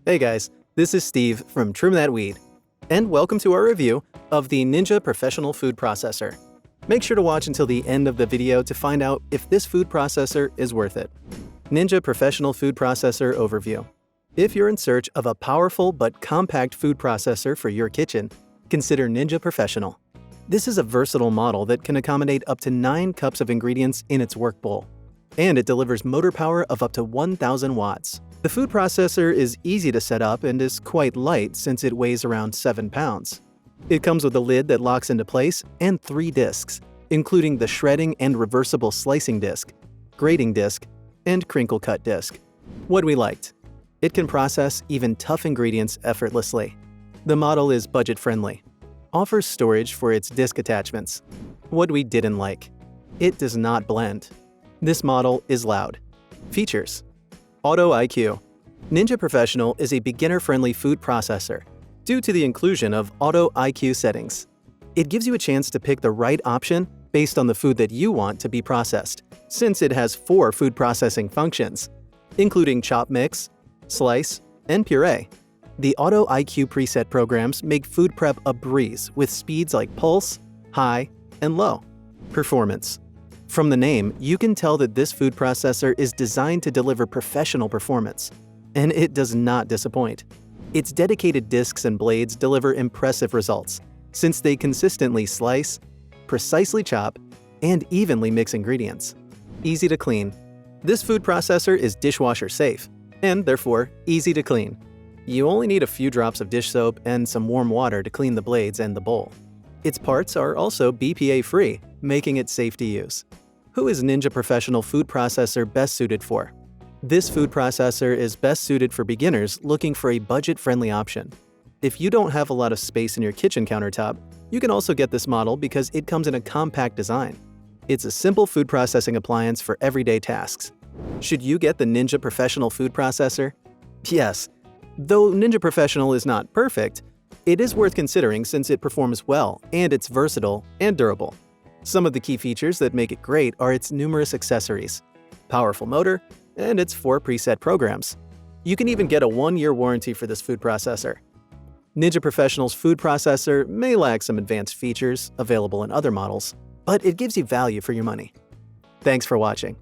Hey guys, this is Steve from Trim That Weed, and welcome to our review of the Ninja Professional Food Processor. Make sure to watch until the end of the video to find out if this food processor is worth it. Ninja Professional Food Processor Overview. If you're in search of a powerful but compact food processor for your kitchen, consider Ninja Professional. This is a versatile model that can accommodate up to 9 cups of ingredients in its work bowl, and it delivers motor power of up to 1,000 watts. The food processor is easy to set up and is quite light since it weighs around 7 pounds. It comes with a lid that locks into place and 3 discs, including the shredding and reversible slicing disc, grating disc, and crinkle cut disc. What we liked: it can process even tough ingredients effortlessly. The model is budget-friendly, offers storage for its disc attachments. What we didn't like: it does not blend. This model is loud. Features: Auto IQ. Ninja Professional is a beginner-friendly food processor due to the inclusion of Auto IQ settings. It gives you a chance to pick the right option based on the food that you want to be processed, since it has 4 food processing functions, including chop mix, slice, and puree. The Auto IQ preset programs make food prep a breeze with speeds like pulse, high, and low. Performance. From the name, you can tell that this food processor is designed to deliver professional performance, and it does not disappoint. Its dedicated discs and blades deliver impressive results, since they consistently slice, precisely chop, and evenly mix ingredients. Easy to clean. This food processor is dishwasher safe, and therefore easy to clean. You only need a few drops of dish soap and some warm water to clean the blades and the bowl. Its parts are also BPA-free, making it safe to use. Who is Ninja Professional Food Processor best suited for? This food processor is best suited for beginners looking for a budget-friendly option. If you don't have a lot of space in your kitchen countertop, you can also get this model because it comes in a compact design. It's a simple food processing appliance for everyday tasks. Should you get the Ninja Professional Food Processor? Yes. Though Ninja Professional is not perfect, it is worth considering since it performs well and it's versatile and durable. Some of the key features that make it great are its numerous accessories, powerful motor, and its 4 preset programs. You can even get a 1-year warranty for this food processor. Ninja Professional's food processor may lack some advanced features available in other models, but it gives you value for your money. Thanks for watching.